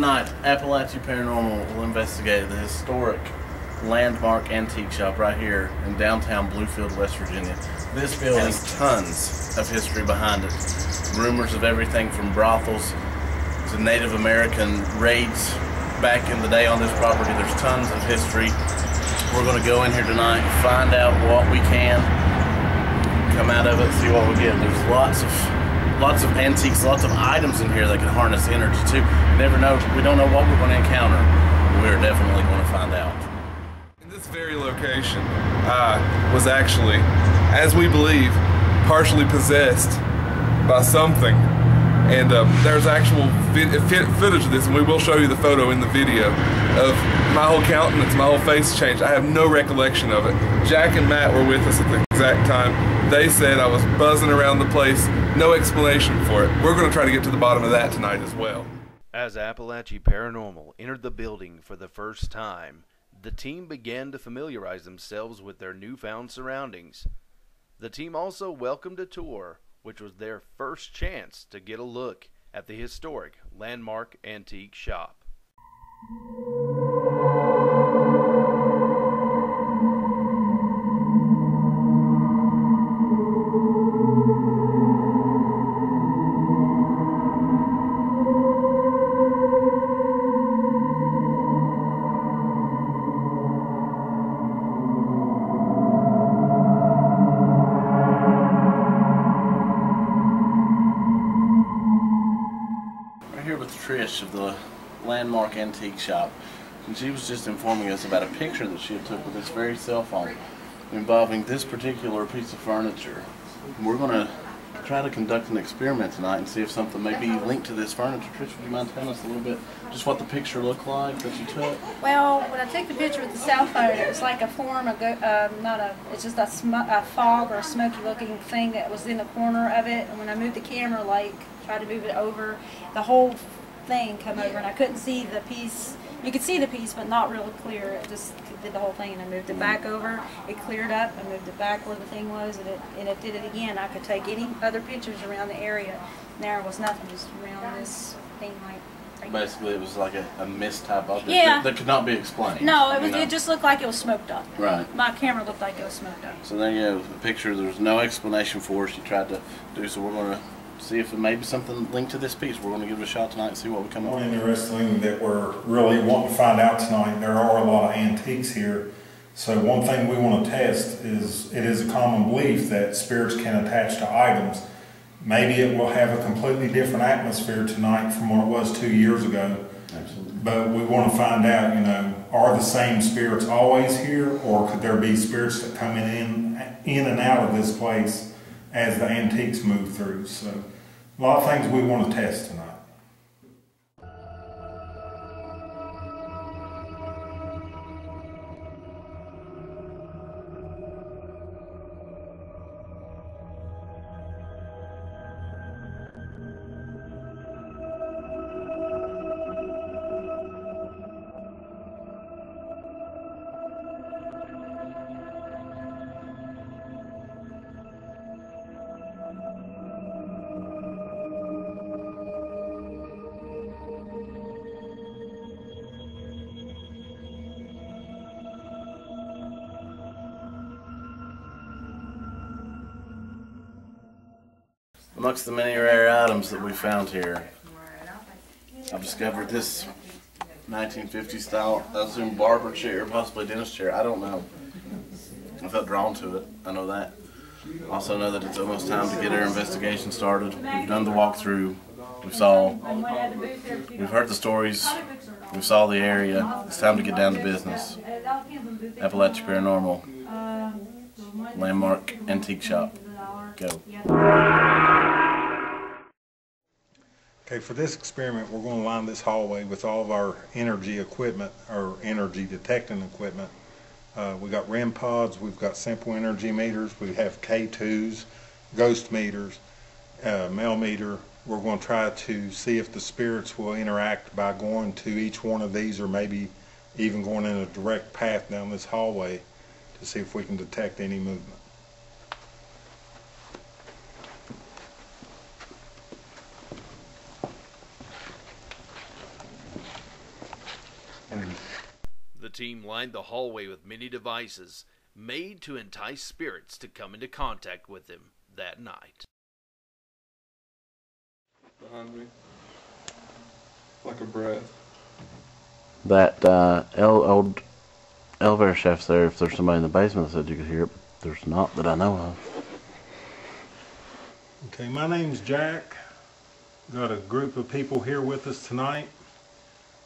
Tonight, Appalachee Paranormal will investigate the historic landmark antique shop right here in downtown Bluefield, West Virginia. This building has tons of history behind it. Rumors of everything from brothels to Native American raids back in the day on this property. There's tons of history. We're going to go in here tonight, find out what we can, come out of it, see what we get. There's lots of antiques, lots of items in here that can harness energy too. You never know, we don't know what we're going to encounter. We're definitely going to find out. In this very location, was actually, as we believe, partially possessed by something. And there's actual footage of this, and we will show you the photo in the video of my whole countenance, my whole face changed. I have no recollection of it. Jack and Matt were with us at the exact time. They said I was buzzing around the place, no explanation for it. We're going to try to get to the bottom of that tonight as well. As Appalachee Paranormal entered the building for the first time, the team began to familiarize themselves with their newfound surroundings. The team also welcomed a tour, which was their first chance to get a look at the historic landmark antique shop. Trish of the landmark antique shop, and she was just informing us about a picture that she had took with this very cell phone involving this particular piece of furniture. And we're going to try to conduct an experiment tonight and see if something may be linked to this furniture. Trish, would you mind telling us a little bit just what the picture looked like that you took? Well, when I took the picture with the cell phone, it was like a form of, it's just a fog or a smoky looking thing that was in the corner of it, and when I moved the camera, like, tried to move it over, the whole thing come over, and I couldn't see the piece. You could see the piece, but not really clear. It just did the whole thing, and I moved it back over. It cleared up. I moved it back where the thing was, and it did it again. I could take any other pictures around the area. And there was nothing, just around this thing right Basically, it was like a mist type object that could not be explained. No, it just looked like it was smoked up. Right. My camera looked like it was smoked up. So there you go, the picture. There's no explanation for it. She tried to do so. We're going to see if it may be something linked to this piece. We're going to give it a shot tonight and see what we come up with. One interesting that we're really wanting to find out tonight, there are a lot of antiques here. So one thing we want to test is, it is a common belief that spirits can attach to items. Maybe it will have a completely different atmosphere tonight from what it was 2 years ago. Absolutely. But we want to find out, are the same spirits always here, or could there be spirits that come in and out of this place as the antiques move through? So a lot of things we want to test tonight. Amongst the many rare items that we found here, I've discovered this 1950s style, I assume barber chair, possibly dentist chair, I don't know. I felt drawn to it, I know that. I also know that it's almost time to get our investigation started. We've done the walkthrough, we've heard the stories, we saw the area. It's time to get down to business. Appalachee Paranormal, landmark antique shop. Go. Okay, for this experiment, we're going to line this hallway with all of our energy equipment, or energy detecting equipment. We got REM pods, we've got simple energy meters, we have K2s, ghost meters, mel meter. We're going to try to see if the spirits will interact by going to each one of these, or maybe even going in a direct path down this hallway to see if we can detect any movement. team lined the hallway with many devices made to entice spirits to come into contact with them that night. Behind me. Like a breath. That old elevator shaft's there. If there's somebody in the basement that said you could hear it, but there's not that I know of. Okay, my name's Jack. Got a group of people here with us tonight.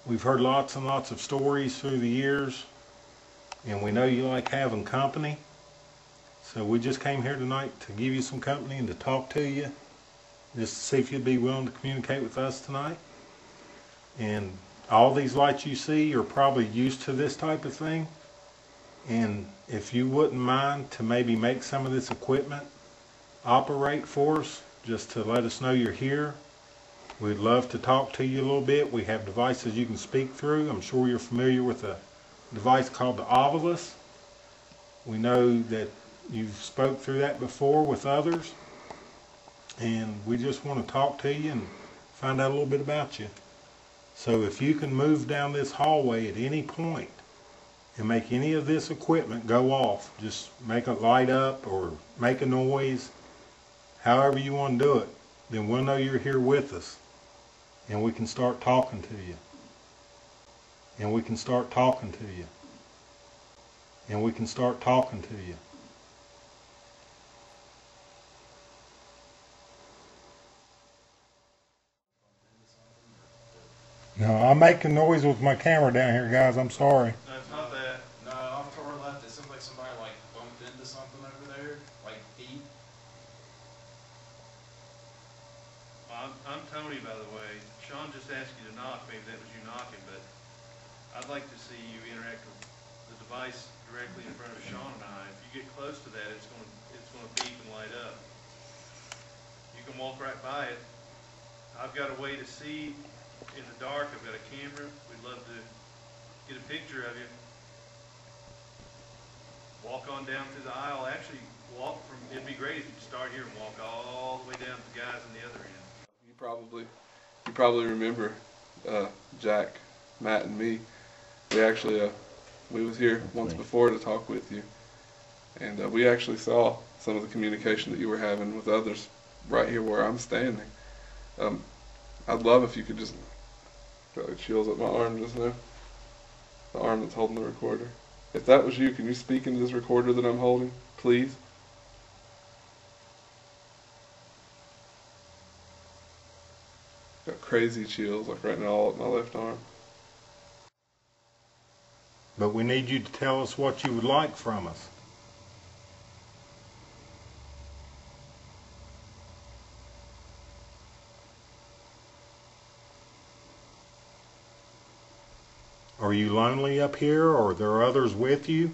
We've heard lots and lots of stories through the years, and we know you like having company. So we just came here tonight to give you some company and to talk to you, just to see if you'd be willing to communicate with us tonight. And all these lights you see are probably used to this type of thing. And if you wouldn't mind to maybe make some of this equipment operate for us, just to let us know you're here. We'd love to talk to you a little bit. We have devices you can speak through. I'm sure you're familiar with a device called the Ovilus. We know that you've spoke through that before with others. And we just want to talk to you and find out a little bit about you. So if you can move down this hallway at any point and make any of this equipment go off, just make it light up or make a noise, however you want to do it, then we'll know you're here with us. And we can start talking to you. And we can start talking to you. And we can start talking to you. No, I'm making noise with my camera down here, guys. I'm sorry. No, it's not that. No, off to our left, it seems like somebody like bumped into something over there, like feet. I'm Tony, by the way. Sean just asked you to knock. Maybe that was you knocking, but I'd like to see you interact with the device directly in front of Sean and I. If you get close to that, it's going to beep and light up. You can walk right by it. I've got a way to see in the dark. I've got a camera. We'd love to get a picture of you. Walk on down through the aisle. Actually, it'd be great if you'd start here and walk all the way down to the guys on the other end. You probably remember Jack, Matt, and me. We actually we was here once before to talk with you, and we actually saw some of the communication that you were having with others right here where I'm standing. I'd love if you could just got like chills up my arm just now. The arm that's holding the recorder. If that was you, can you speak into this recorder that I'm holding, please? Got crazy chills like right now all up my left arm. But we need you to tell us what you would like from us. Are you lonely up here, or are there others with you?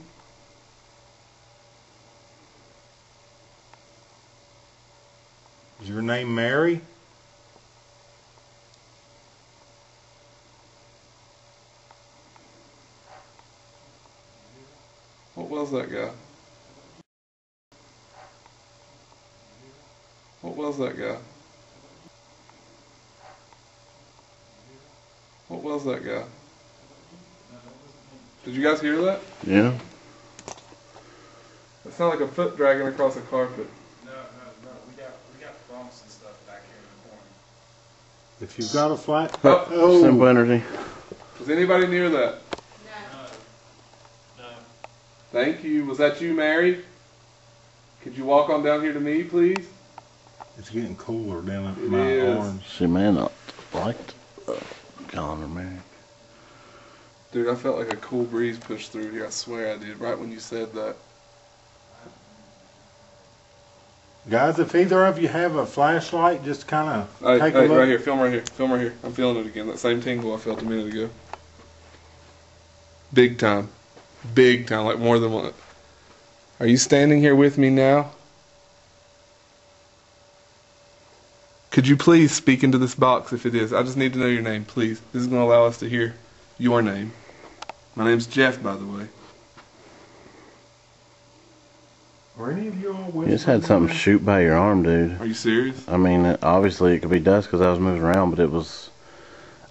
Is your name Mary? What was that guy? What was that guy? What was that guy? Did you guys hear that? Yeah. It sounded like a foot dragging across a carpet. No. We got bumps and stuff back here in the corner. If you've got a flat... Simple energy. Was anybody near that? No. Thank you. Was that you, Mary? Could you walk on down here to me, please? It's getting cooler down at It my is. arms. She may not like calling her Mary. Dude, I felt like a cool breeze pushed through here. I swear I did. Right when you said that. Guys, if either of you have a flashlight, just kind of take a Hey, look. right here. Film right here. Film right here. I'm feeling it again. That same tingle I felt a minute ago. Big time. Big time. Like more than one. Are you standing here with me now? Could you please speak into this box if it is? I just need to know your name, please. This is going to allow us to hear your name. My name's Jeff, by the way. Are any of you all with You just had something shoot by your arm, dude. Are you serious? I mean, obviously it could be dust because I was moving around, but it was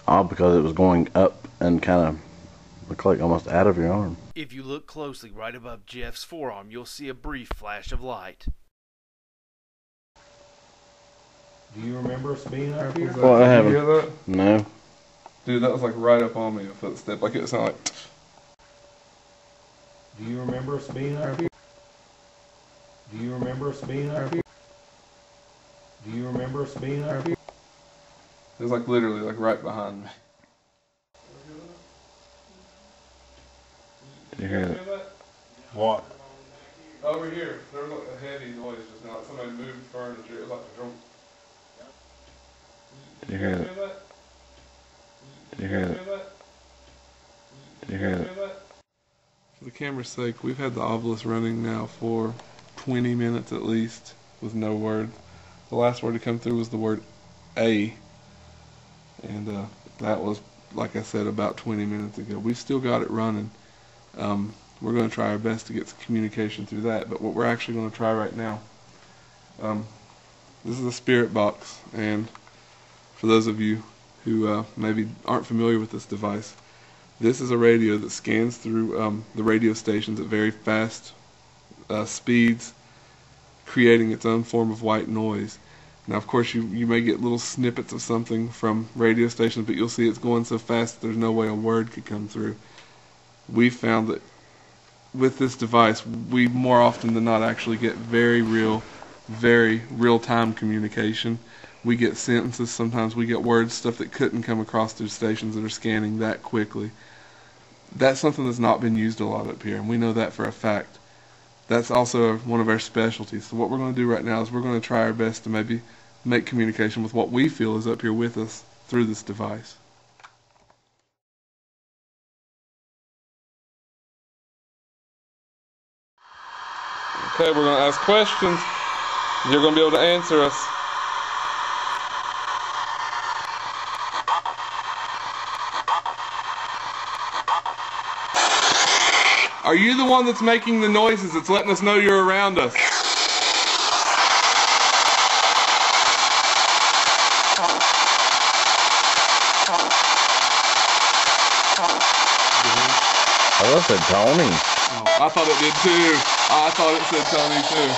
odd because it was going up and kind of Look like almost out of your arm. If you look closely right above Jeff's forearm, you'll see a brief flash of light. Do you remember us being up here? Well, I haven't. Did you hear that? No. Dude, that was like right up on me, a footstep. Like it sounded like... Do you remember us being up here? Do you remember us being up here? Do you remember us being up here? It was like literally like right behind me. Did you hear that? What? Over here, there was like a heavy noise just now. Like somebody moved furniture. It was like a drum. Did you hear that? Did you hear that? Did you hear that? For the camera's sake, we've had the obelisk running now for 20 minutes at least with no word. The last word to come through was the word A. And that was, like I said, about 20 minutes ago. We've still got it running. We're going to try our best to get some communication through that. But what we're actually going to try right now, this is a spirit box. And for those of you who maybe aren't familiar with this device, this is a radio that scans through the radio stations at very fast speeds, creating its own form of white noise. Now, of course, you may get little snippets of something from radio stations, but you'll see it's going so fast that there's no way a word could come through. We found that with this device, we more often than not actually get very real-time communication. We get sentences, sometimes we get words, stuff that couldn't come across through stations that are scanning that quickly. That's something that's not been used a lot up here, and we know that for a fact. That's also one of our specialties. So what we're going to do right now is we're going to try our best to maybe make communication with what we feel is up here with us through this device. Okay, we're going to ask questions. You're going to be able to answer us. Are you the one that's making the noises that's letting us know you're around us? Oh, that said Tony. Oh, I thought it did too. I thought it said Tony too.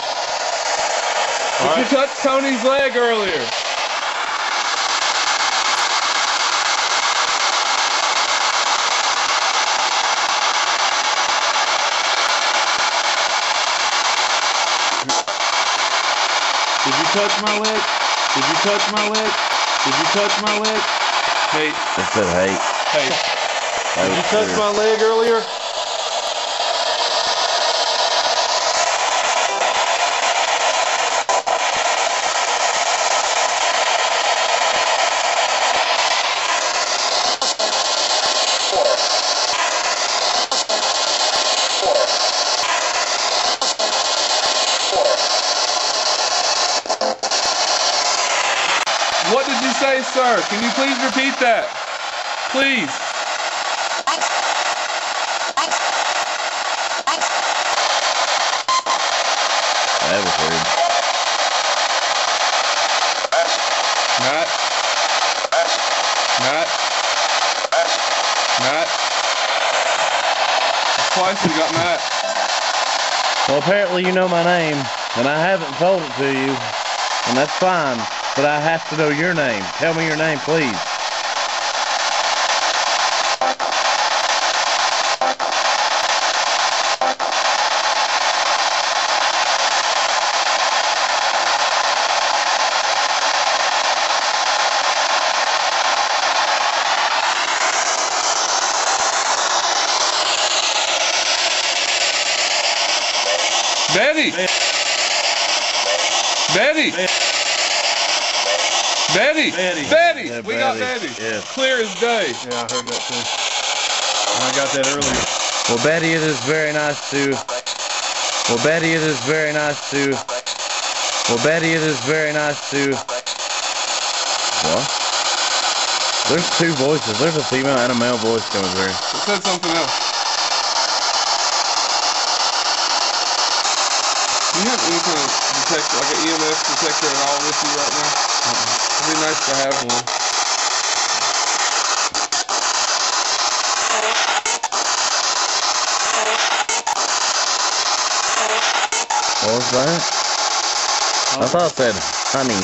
But you touched Tony's leg earlier. Did you touch my leg? Did you touch my leg? Did you touch my leg? Hey. It said hate. Hey. Did you touch my leg earlier? What did you say, sir? Can you please repeat that? Please. That was weird. Matt. Matt. Matt. Twice we got Matt. Well, apparently you know my name, and I haven't told it to you, and that's fine, but I have to know your name. Tell me your name, please. Betty! Betty! Betty! Betty! Yeah, We got Betty. Yeah. Clear as day. Yeah, I heard that too. And I got that earlier. Well, Betty, it is very nice to... Well, Betty, it is very nice to... Well, Betty, it is very nice to... What? There's two voices. There's a female and a male voice coming through. It said something else. Do you have any kind of detector, like an EMF detector at all with you right now? It'd be nice to have one. What was that? I thought it said honey.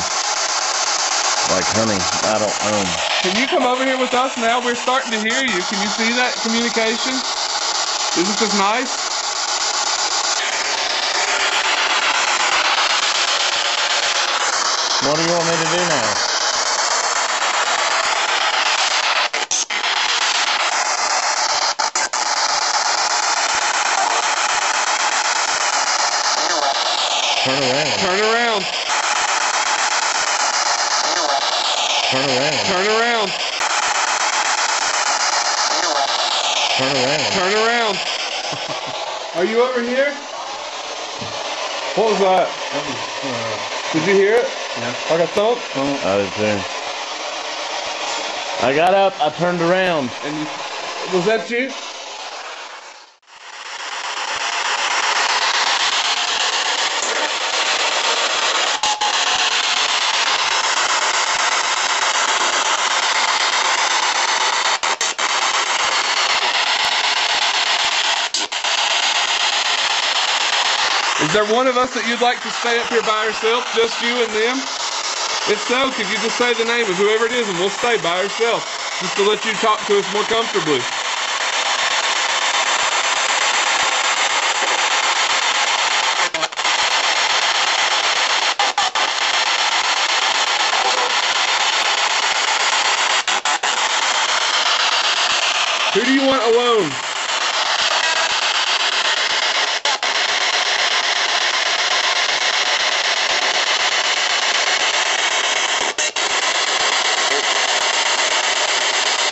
Like honey. I don't know. Can you come over here with us now? We're starting to hear you. Can you see that communication? Isn't this nice? What do you want me to do now? Turn around. Turn around. Turn around. Turn around. Turn around. Turn around. Are you over here? What was that? Did you hear it? Yeah. Like a thump? I did too. I got up, I turned around. And you, was that you? Is there one of us that you'd like to stay up here by ourselves, just you and them? If so, could you just say the name of whoever it is and we'll stay by ourselves, just to let you talk to us more comfortably. Who do you want alone?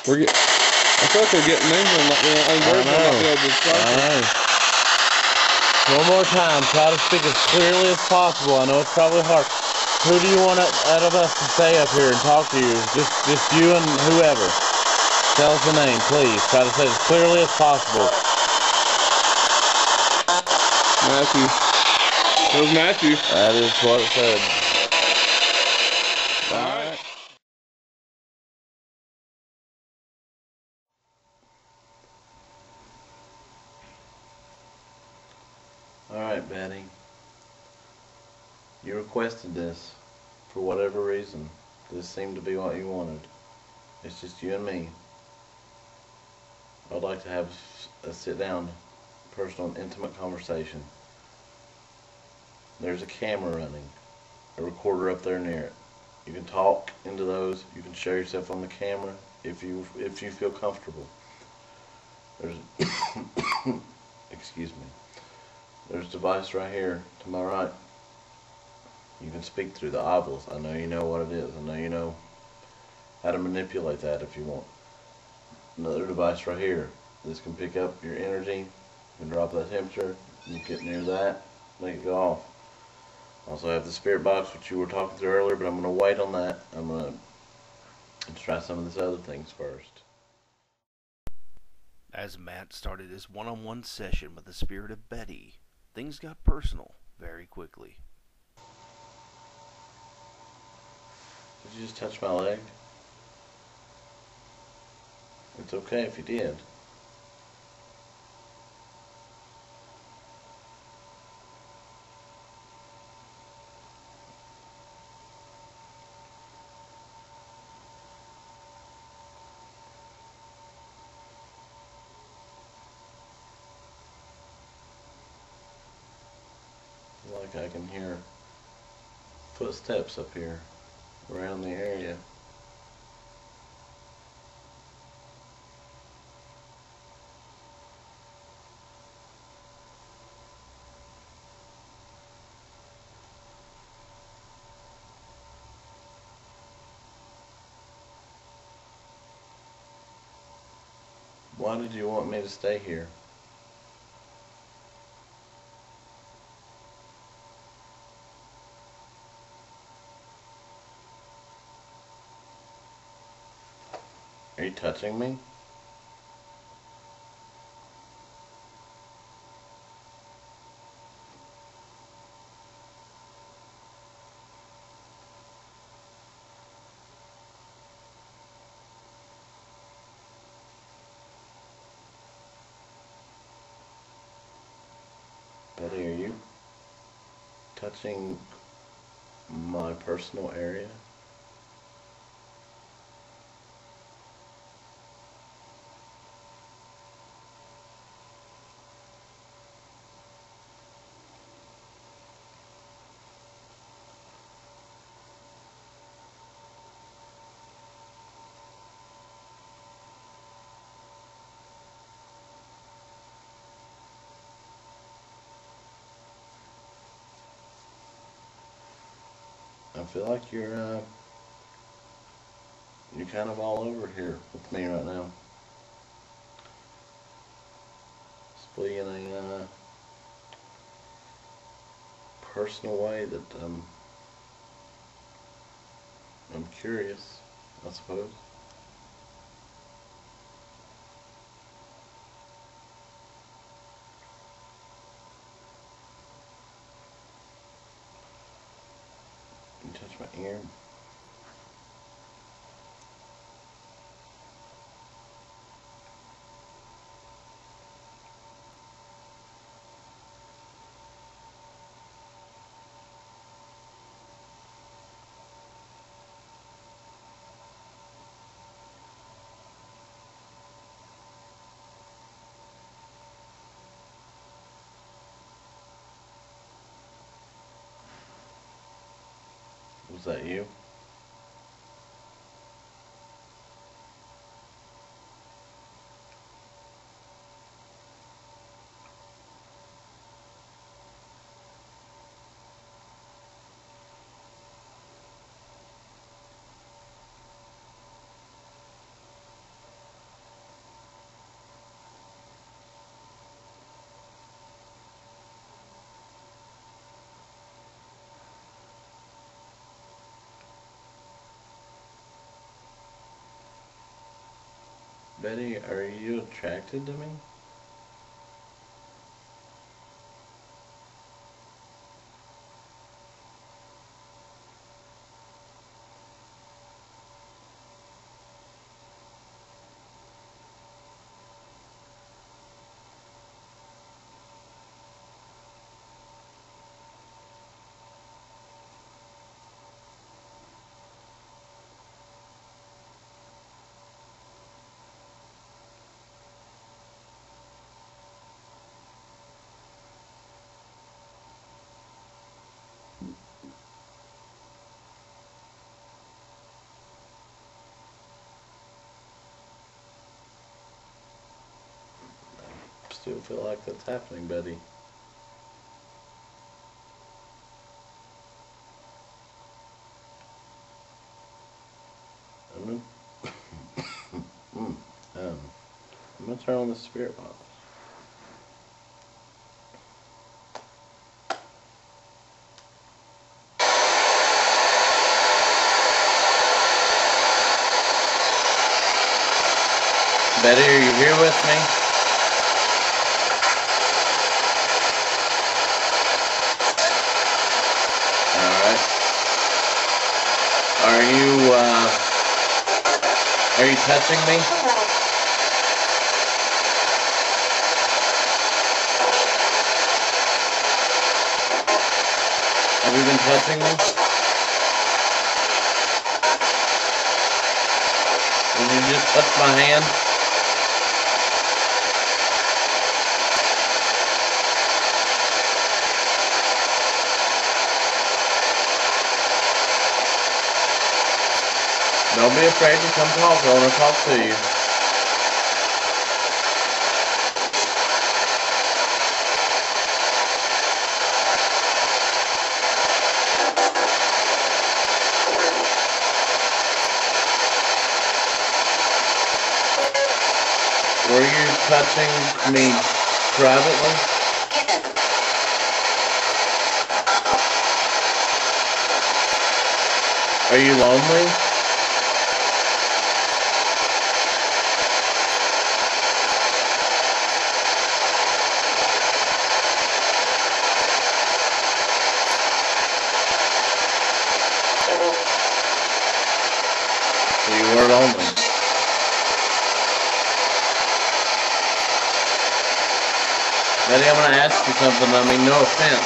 I feel like we're getting names on like words on like the other side. One more time, try to speak as clearly as possible. I know it's probably hard. Who do you want out of us to stay up here and talk to you? Just you and whoever. Tell us the name, please. Try to say it as clearly as possible. Matthew. It was Matthew. That is what it said. Alright. Alright, Betty. You requested this for whatever reason. This seemed to be what you wanted. It's just you and me. I'd like to have a sit-down, personal, and intimate conversation. There's a camera running, a recorder up there near it. You can talk into those. You can show yourself on the camera if you feel comfortable. There's excuse me. There's a device right here to my right. You can speak through the eyeballs. I know you know what it is. I know you know how to manipulate that if you want. Another device right here. This can pick up your energy. You can drop that temperature. You get near that, make it go off. Also have the spirit box, which you were talking through earlier, but I'm going to wait on that. I'm going to try some of these other things first. As Matt started his one-on-one session with the spirit of Betty, things got personal very quickly. Did you just touch my leg? It's okay if you did. Like I can hear footsteps up here around the area. Why did you want me to stay here? Are you touching me? Betty, are you touching my personal area? I feel like you're kind of all over here with me right now. Possibly in a personal way that I'm curious, I suppose. You touch my ear. Was that you? Betty, are you attracted to me? Still feel like that's happening, Betty. I'm gonna turn on the spirit box. Betty, are you here with me? Alright. Are you touching me? Have you been touching me? Did you just touch my hand? Don't be afraid to come talk. I want to talk to you. Were you touching me privately? Are you lonely? You were lonely. Betty, I'm going to ask you something. I mean, no offense.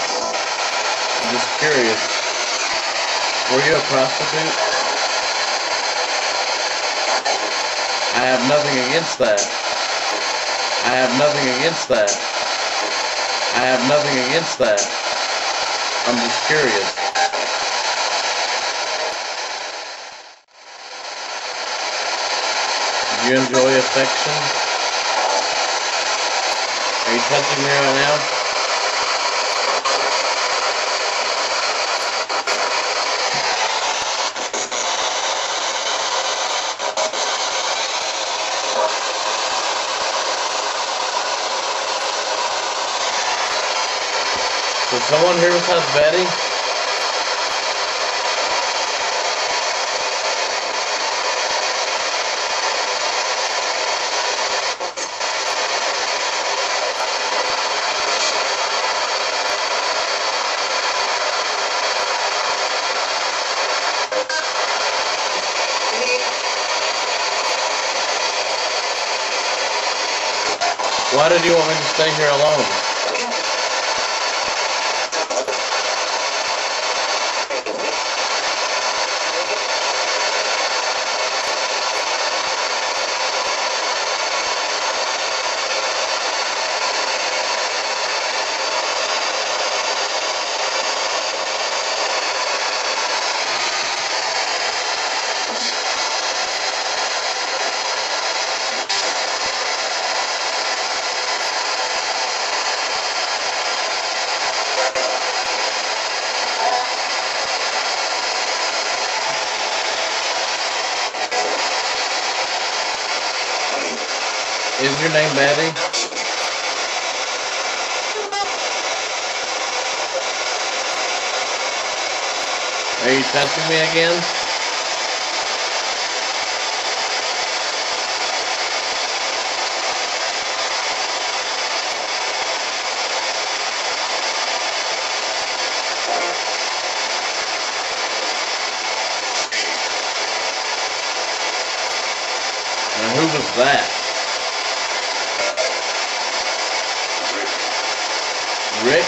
I'm just curious. Were you a prostitute? I have nothing against that. I have nothing against that. I have nothing against that. I'm just curious. Do you enjoy affection? Are you touching me right now? Is someone here besides Betty? Why did you want me to stay here alone? Is your name Betty? Are you touching me again? Now who was that? Rick?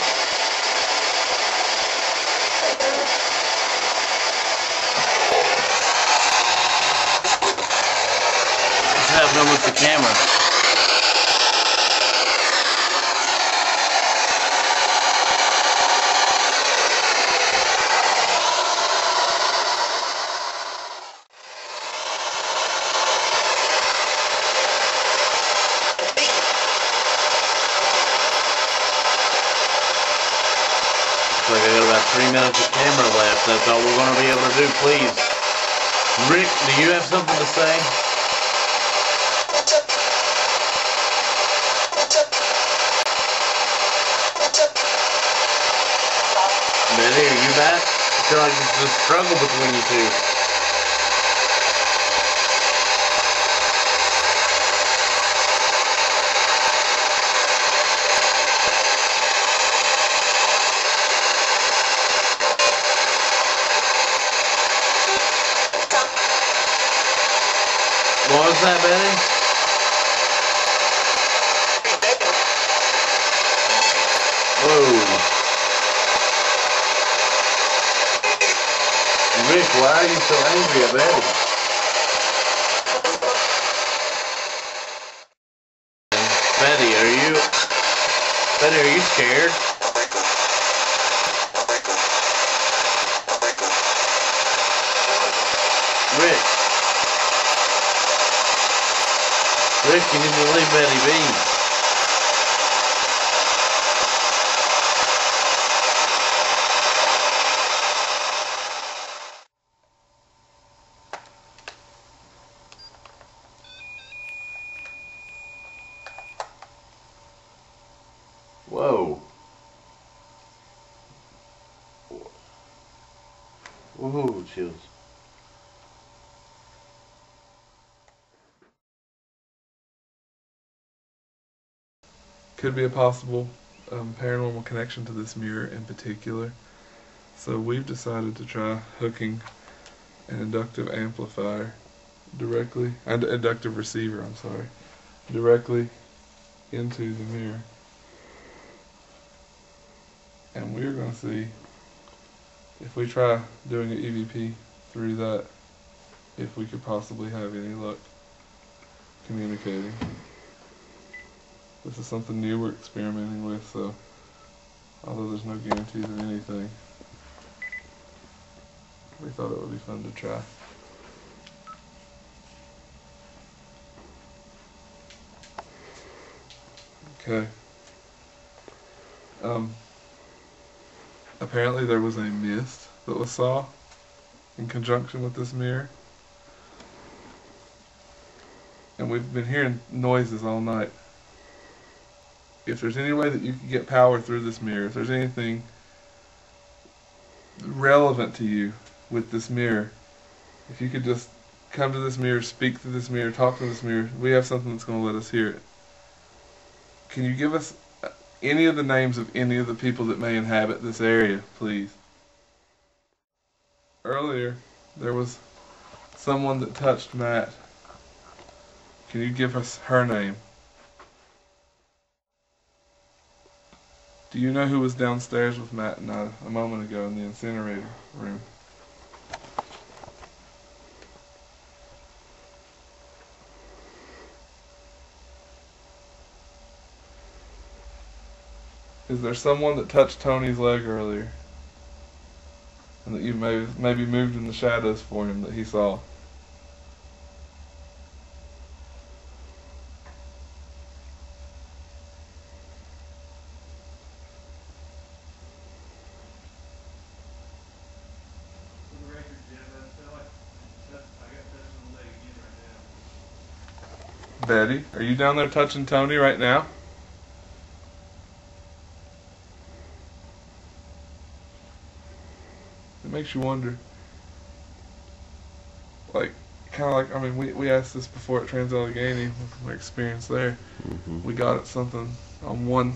What's happening with the camera? Like I got about 3 minutes of camera left. That's all we're going to be able to do. Please, Rick, do you have something to say? Betty, are you back? I feel like it's a struggle between you two. What was that, Betty? Whoa. Rick, why are you so angry at Betty? Betty, are you scared? Rick, you need to leave Betty be. Whoa. Whoa, chills. Could be a possible paranormal connection to this mirror in particular. So we've decided to try hooking an inductive amplifier directly, an inductive receiver, I'm sorry, directly into the mirror. And we're going to see if we try doing an EVP through that, if we could possibly have any luck communicating. This is something new we're experimenting with, so although there's no guarantees of anything, we thought it would be fun to try. Okay. Apparently there was a mist that was saw in conjunction with this mirror. And we've been hearing noises all night. If there's any way that you can get power through this mirror, if there's anything relevant to you with this mirror, if you could just come to this mirror, speak to this mirror, talk to this mirror, we have something that's going to let us hear it. Can you give us any of the names of any of the people that may inhabit this area, please? Earlier, there was someone that touched Matt. Can you give us her name? Do you know who was downstairs with Matt and I a moment ago in the incinerator room? Is there someone that touched Tony's leg earlier? And that you maybe moved in the shadows for him that he saw? For the record, Jeff, I feel like I got touched on the leg again right now. Betty, are you down there touching Tony right now? It makes you wonder. Like, kind of like, I mean, we asked this before at Trans-Allegheny, with my experience there. We got at something on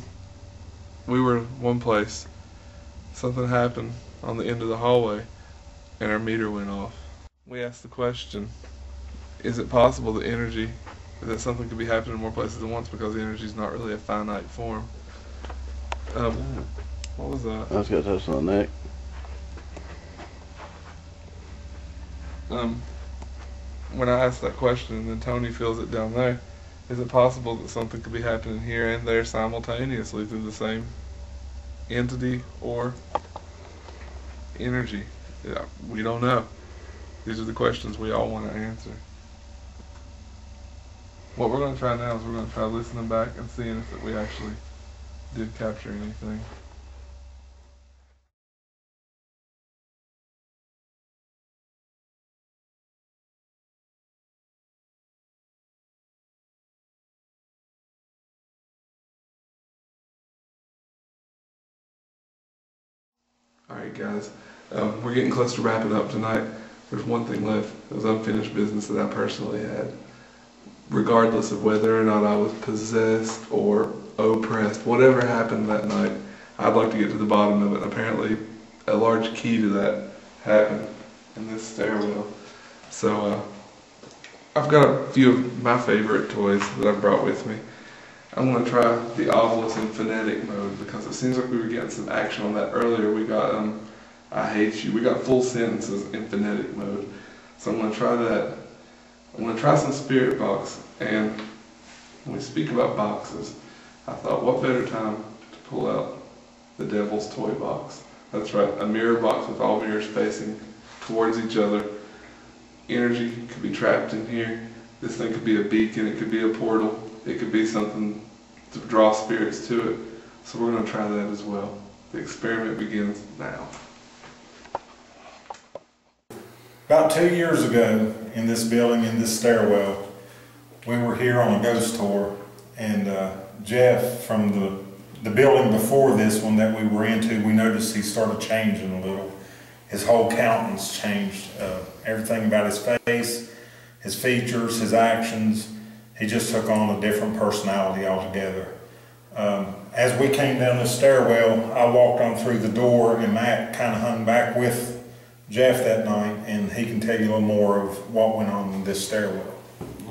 we were one place. Something happened on the end of the hallway, and our meter went off. We asked the question, is it possible that something could be happening in more places than once because the energy is not really a finite form? What was that? I just got touched on the neck. When I asked that question, and then Tony feels it down there, is it possible that something could be happening here and there simultaneously through the same entity or energy? Yeah, we don't know. These are the questions we all want to answer. What we're going to try now is we're going to try listening back and seeing if we actually did capture anything. Alright guys, we're getting close to wrapping up tonight. There's one thing left. It was unfinished business that I personally had. Regardless of whether or not I was possessed or oppressed, whatever happened that night, I'd like to get to the bottom of it. Apparently, a large key to that happened in this stairwell. So, I've got a few of my favorite toys that I've brought with me. I'm going to try the obelisk in phonetic mode because it seems like we were getting some action on that earlier. We got I hate you. We got full sentences in phonetic mode. So I'm going to try that. I'm going to try some spirit box. And when we speak about boxes, I thought what better time to pull out the devil's toy box. That's right, a mirror box with all mirrors facing towards each other. Energy could be trapped in here. This thing could be a beacon, it could be a portal, it could be something to draw spirits to it. So we're going to try that as well. The experiment begins now. About 2 years ago, in this building, in this stairwell, we were here on a ghost tour, and Jeff from the building before this one that we were into, we noticed he started changing a little. His whole countenance changed. Everything about his face, his features, his actions, he just took on a different personality altogether. As we came down the stairwell, I walked on through the door, and Matt kind of hung back with Jeff that night, and he can tell you a little more of what went on in this stairwell.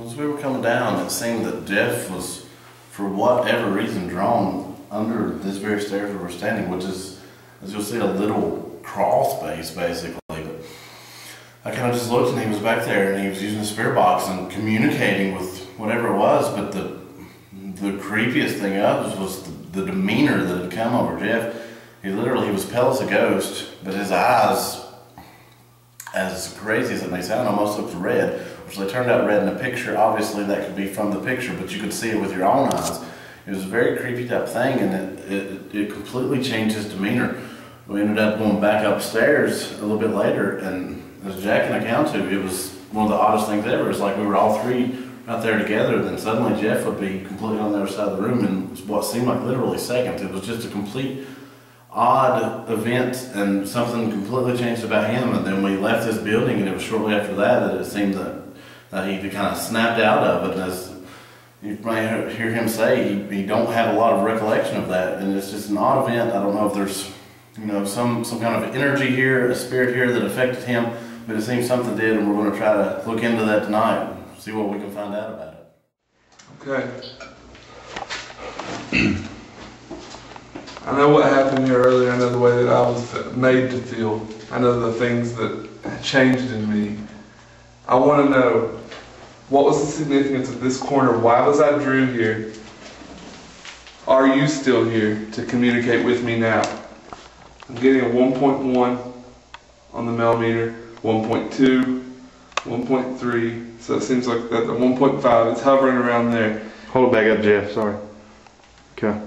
As we were coming down, it seemed that Jeff was, for whatever reason, drawn under this very stairs where we're standing, which is is you'll see a little crawl space basically. But I kind of just looked and he was back there and he was using the spirit box and communicating with whatever it was. But the creepiest thing was the demeanor that had come over Jeff. He was pale as a ghost, but his eyes, as crazy as it may sound, almost looked red, which they turned out red in the picture. Obviously that could be from the picture, but you could see it with your own eyes. It was a very creepy type thing, and it completely changed his demeanor. We ended up going back upstairs a little bit later, and as Jack can account to, it was one of the oddest things ever. It's like we were all three out there together, then suddenly Jeff would be completely on the other side of the room in what seemed like literally seconds. It was just a complete odd event, and something completely changed about him. And then we left this building, and it was shortly after that it seemed that he kind of snapped out of it. And as you may hear him say, he don't have a lot of recollection of that, and it's just an odd event. I don't know if there's some kind of energy here, a spirit here that affected him, but it seems something did, and we're going to try to look into that tonight and see what we can find out about it. Okay. I know what happened here earlier. I know the way that I was made to feel. I know the things that changed in me. I want to know, what was the significance of this corner? Why was I drew here? Are you still here to communicate with me now? I'm getting a 1.1 on the millimeter, 1.2, 1.3, so it seems like that the 1.5 is hovering around there. Hold it back up, Jeff, sorry. Okay.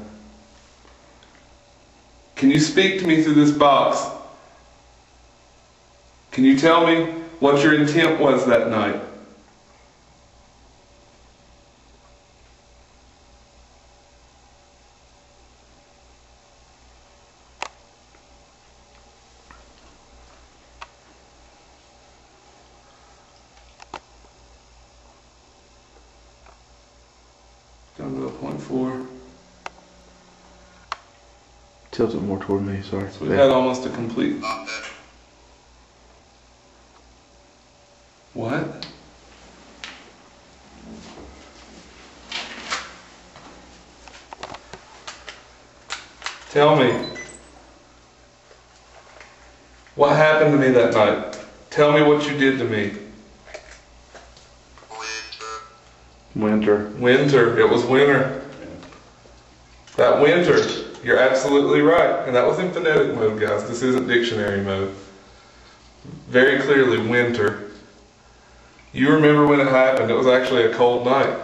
Can you speak to me through this box? Can you tell me what your intent was that night? Down to a 0.4. Tilt it more toward me, sorry. So we've had almost a complete... What? Tell me. What happened to me that night? Tell me what you did to me. Winter. Winter. It was winter. That winter. You're absolutely right. And that was in phonetic mode, guys. This isn't dictionary mode. Very clearly, winter. You remember when it happened. It was actually a cold night.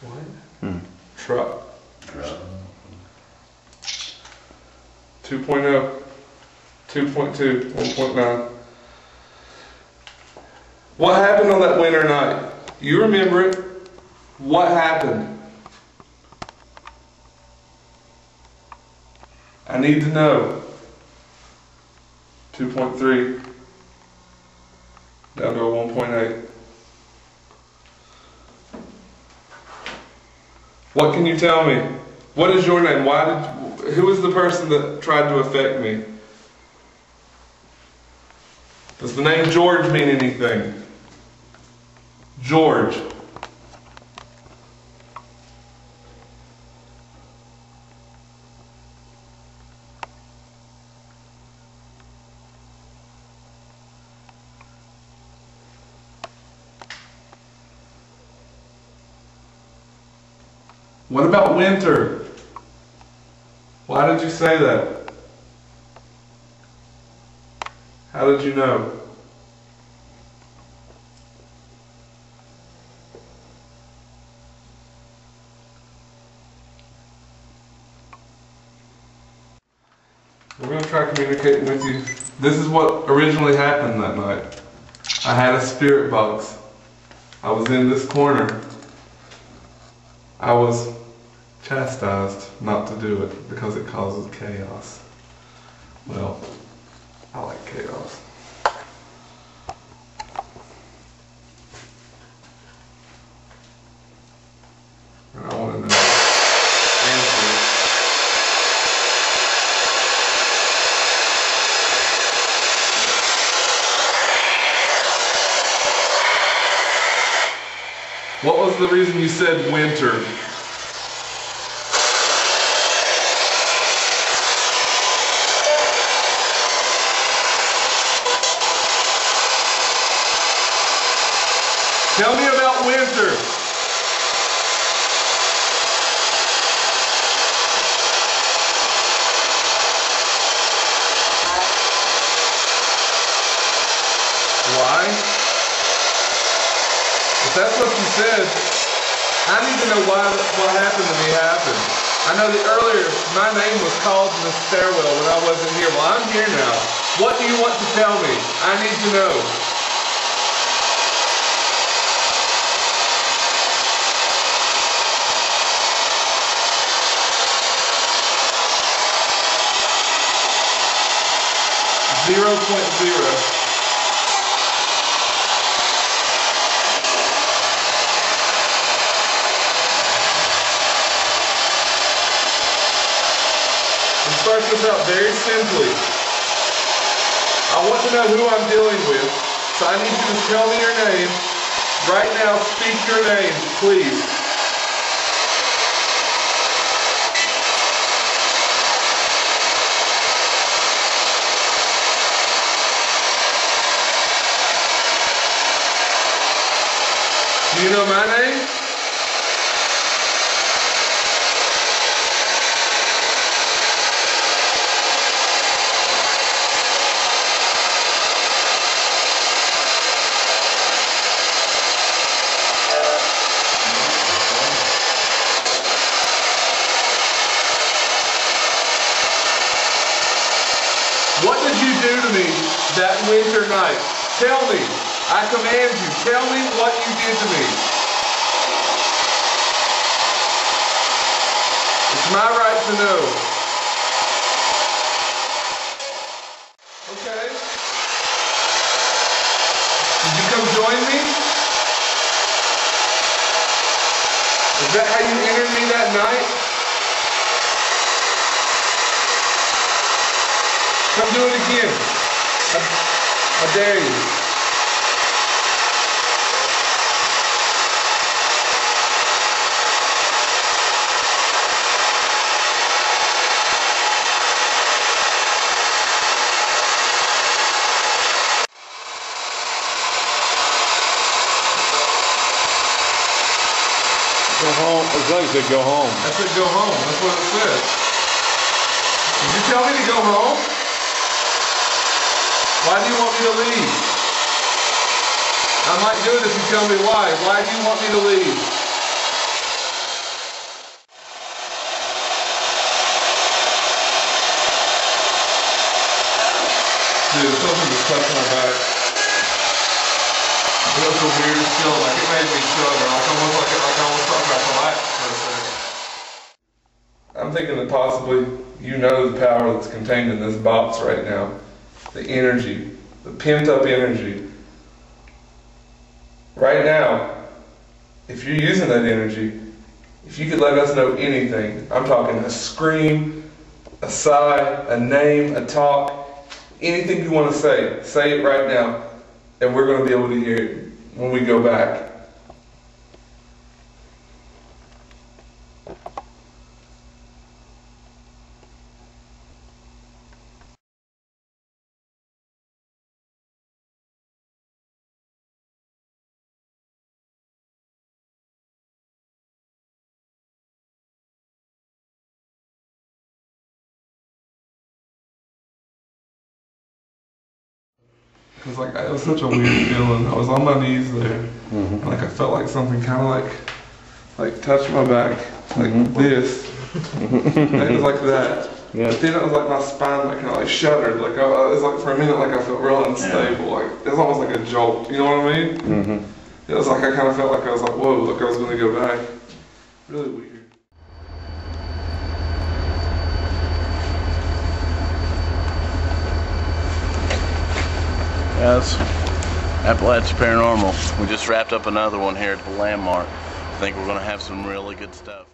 What? Truck. 2.0, 2.2, 1.9. What happened on that winter night? You remember it. What happened? I need to know. 2.3 down to a 1.8. What can you tell me? What is your name? Who is the person that tried to affect me? Does the name George mean anything? George. What about winter? Why did you say that? How did you know? We're going to try communicating with you. This is what originally happened that night. I had a spirit box. I was in this corner. I was chastised not to do it because it causes chaos. Well, I like chaos. And I want to know answers. What was the reason you said winter? winter. Why? If that's what you said, I need to know why what happened to me happened. I know that earlier my name was called in the stairwell when I wasn't here. Well, I'm here now. What do you want to tell me? I need to know. .0. Start this out very simply. I want to know who I'm dealing with, so I need you to tell me your name. Right now, speak your name, please. Do you know my name? What did you do to me that winter night? Tell me. I command you. Tell me what you did to me. It's my right to know. Okay. Did you come join me? Is that how you entered me that night? Come do it again. I dare you. Go home. It's like it said go home. I said go home. That's what it said. Did you tell me to go home? Why do you want me to leave? I might do it if you tell me why. Why do you want me to leave? Dude, something just touched my back. It was so weird and still, like it made me shudder. Like I almost thought I collapsed for a second. I'm thinking that possibly you know the power that's contained in this box right now. The energy, the pent up energy. Right now, if you're using that energy, if you could let us know anything, I'm talking a scream, a sigh, a name, a talk, anything you want to say it right now, and we're going to be able to hear it when we go back. Because like it was such a weird feeling. I was on my knees there, and like I felt like something kind of like touched my back, like this. And it was like that. Yeah. But then it was like my spine like kind of like shuddered. Like it was like for a minute like I felt real unstable. Like it was almost like a jolt. You know what I mean? Mm-hmm. It was like I kind of felt like I was like whoa, like I was gonna go back. Really weird. Yes, Appalachee Paranormal. We just wrapped up another one here at the Landmark. I think we're going to have some really good stuff.